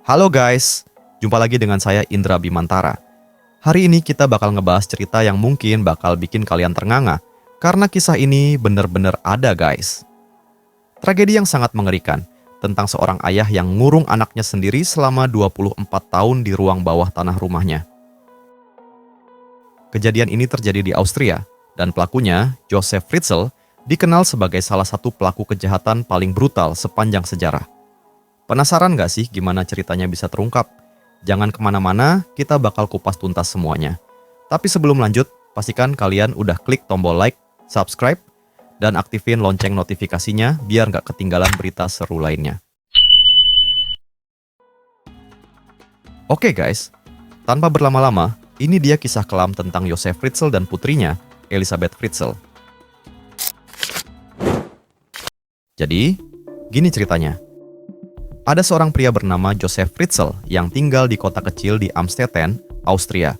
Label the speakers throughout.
Speaker 1: Halo guys, jumpa lagi dengan saya Indra Bimantara. Hari ini kita bakal ngebahas cerita yang mungkin bakal bikin kalian ternganga, karena kisah ini bener-bener ada guys. Tragedi yang sangat mengerikan, tentang seorang ayah yang ngurung anaknya sendiri selama 24 tahun di ruang bawah tanah rumahnya. Kejadian ini terjadi di Austria, dan pelakunya, Josef Fritzl, dikenal sebagai salah satu pelaku kejahatan paling brutal sepanjang sejarah. Penasaran gak sih gimana ceritanya bisa terungkap? Jangan kemana-mana, kita bakal kupas tuntas semuanya. Tapi sebelum lanjut, pastikan kalian udah klik tombol like, subscribe, dan aktifin lonceng notifikasinya biar gak ketinggalan berita seru lainnya. Oke guys, tanpa berlama-lama, ini dia kisah kelam tentang Josef Fritzl dan putrinya, Elisabeth Fritzl. Jadi, gini ceritanya. Ada seorang pria bernama Josef Fritzl yang tinggal di kota kecil di Amstetten, Austria.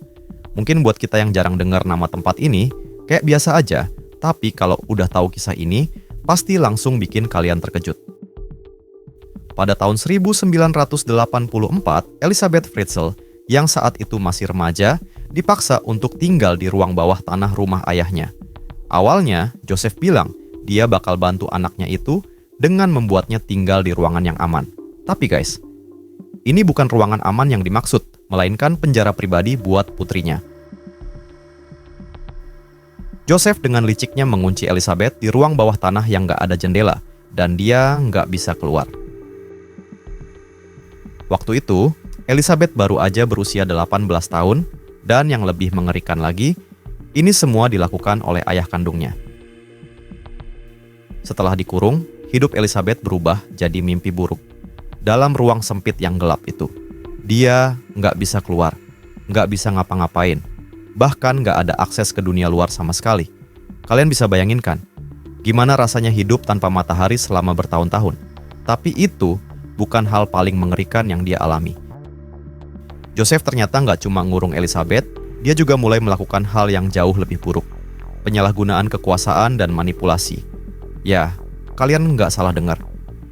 Speaker 1: Mungkin buat kita yang jarang dengar nama tempat ini, kayak biasa aja, tapi kalau udah tahu kisah ini, pasti langsung bikin kalian terkejut. Pada tahun 1984, Elisabeth Fritzl, yang saat itu masih remaja, dipaksa untuk tinggal di ruang bawah tanah rumah ayahnya. Awalnya, Josef bilang dia bakal bantu anaknya itu dengan membuatnya tinggal di ruangan yang aman. Tapi guys, ini bukan ruangan aman yang dimaksud, melainkan penjara pribadi buat putrinya. Josef dengan liciknya mengunci Elisabeth di ruang bawah tanah yang gak ada jendela, dan dia gak bisa keluar. Waktu itu, Elisabeth baru aja berusia 18 tahun, dan yang lebih mengerikan lagi, ini semua dilakukan oleh ayah kandungnya. Setelah dikurung, hidup Elisabeth berubah jadi mimpi buruk. Dalam ruang sempit yang gelap itu, dia nggak bisa keluar, nggak bisa ngapa-ngapain, bahkan nggak ada akses ke dunia luar sama sekali. Kalian bisa bayangin kan, gimana rasanya hidup tanpa matahari selama bertahun-tahun? Tapi itu bukan hal paling mengerikan yang dia alami. Josef ternyata nggak cuma ngurung Elisabeth, dia juga mulai melakukan hal yang jauh lebih buruk. Penyalahgunaan kekuasaan dan manipulasi. Ya, kalian nggak salah dengar.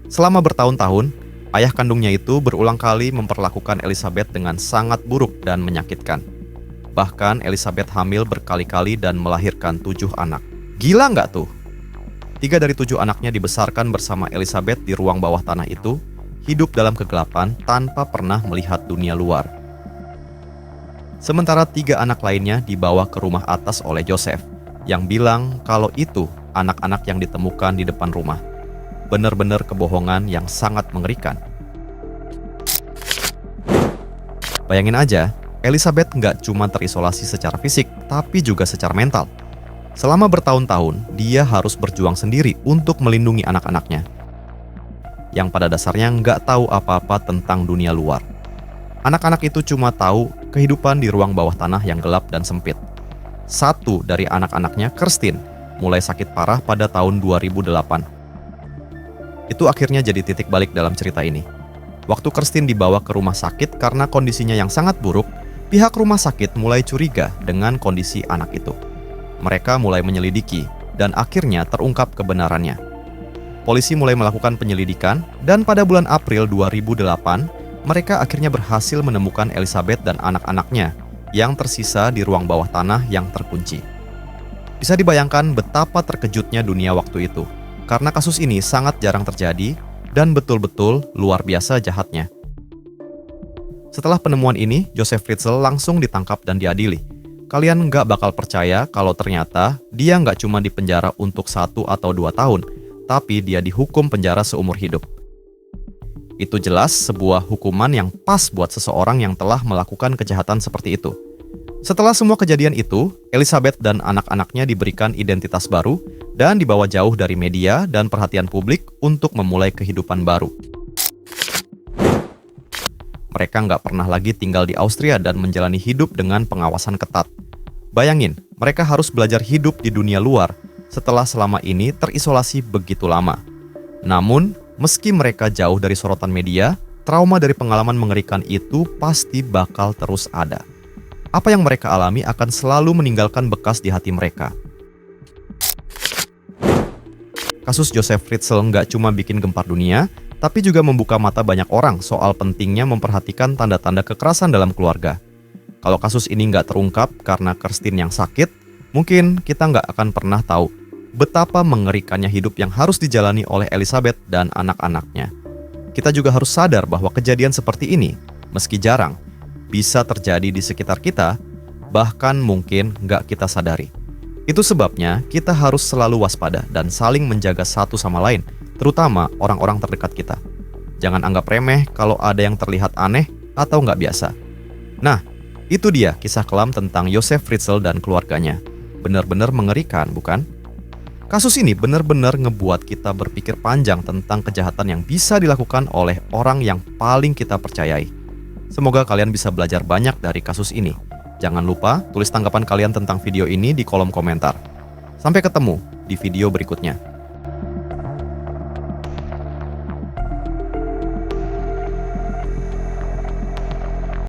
Speaker 1: Selama bertahun-tahun, ayah kandungnya itu berulang kali memperlakukan Elisabeth dengan sangat buruk dan menyakitkan. Bahkan Elisabeth hamil berkali-kali dan melahirkan 7 anak. Gila nggak tuh? 3 dari 7 anaknya dibesarkan bersama Elisabeth di ruang bawah tanah itu, hidup dalam kegelapan tanpa pernah melihat dunia luar. Sementara 3 anak lainnya dibawa ke rumah atas oleh Josef, yang bilang kalau itu anak-anak yang ditemukan di depan rumah. Benar-benar kebohongan yang sangat mengerikan. Bayangin aja, Elisabeth nggak cuma terisolasi secara fisik, tapi juga secara mental. Selama bertahun-tahun, dia harus berjuang sendiri untuk melindungi anak-anaknya, yang pada dasarnya nggak tahu apa-apa tentang dunia luar. Anak-anak itu cuma tahu kehidupan di ruang bawah tanah yang gelap dan sempit. Satu dari anak-anaknya, Kerstin, mulai sakit parah pada tahun 2008. Itu akhirnya jadi titik balik dalam cerita ini. Waktu Kerstin dibawa ke rumah sakit karena kondisinya yang sangat buruk, pihak rumah sakit mulai curiga dengan kondisi anak itu. Mereka mulai menyelidiki, dan akhirnya terungkap kebenarannya. Polisi mulai melakukan penyelidikan, dan pada bulan April 2008, mereka akhirnya berhasil menemukan Elisabeth dan anak-anaknya yang tersisa di ruang bawah tanah yang terkunci. Bisa dibayangkan betapa terkejutnya dunia waktu itu. Karena kasus ini sangat jarang terjadi dan betul-betul luar biasa jahatnya. Setelah penemuan ini, Josef Fritzl langsung ditangkap dan diadili. Kalian nggak bakal percaya kalau ternyata dia nggak cuma dipenjara untuk 1 atau 2 tahun, tapi dia dihukum penjara seumur hidup. Itu jelas sebuah hukuman yang pas buat seseorang yang telah melakukan kejahatan seperti itu. Setelah semua kejadian itu, Elisabeth dan anak-anaknya diberikan identitas baru dan dibawa jauh dari media dan perhatian publik untuk memulai kehidupan baru. Mereka nggak pernah lagi tinggal di Austria dan menjalani hidup dengan pengawasan ketat. Bayangin, mereka harus belajar hidup di dunia luar setelah selama ini terisolasi begitu lama. Namun, meski mereka jauh dari sorotan media, trauma dari pengalaman mengerikan itu pasti bakal terus ada. Apa yang mereka alami akan selalu meninggalkan bekas di hati mereka. Kasus Josef Fritzl nggak cuma bikin gempar dunia, tapi juga membuka mata banyak orang soal pentingnya memperhatikan tanda-tanda kekerasan dalam keluarga. Kalau kasus ini nggak terungkap karena Kirsten yang sakit, mungkin kita nggak akan pernah tahu betapa mengerikannya hidup yang harus dijalani oleh Elizabeth dan anak-anaknya. Kita juga harus sadar bahwa kejadian seperti ini, meski jarang, bisa terjadi di sekitar kita, bahkan mungkin nggak kita sadari. Itu sebabnya kita harus selalu waspada dan saling menjaga satu sama lain, terutama orang-orang terdekat kita. Jangan anggap remeh kalau ada yang terlihat aneh atau nggak biasa. Nah, itu dia kisah kelam tentang Joseph Fritzl dan keluarganya. Benar-benar mengerikan, bukan? Kasus ini benar-benar ngebuat kita berpikir panjang tentang kejahatan yang bisa dilakukan oleh orang yang paling kita percayai. Semoga kalian bisa belajar banyak dari kasus ini. Jangan lupa tulis tanggapan kalian tentang video ini di kolom komentar. Sampai ketemu di video berikutnya.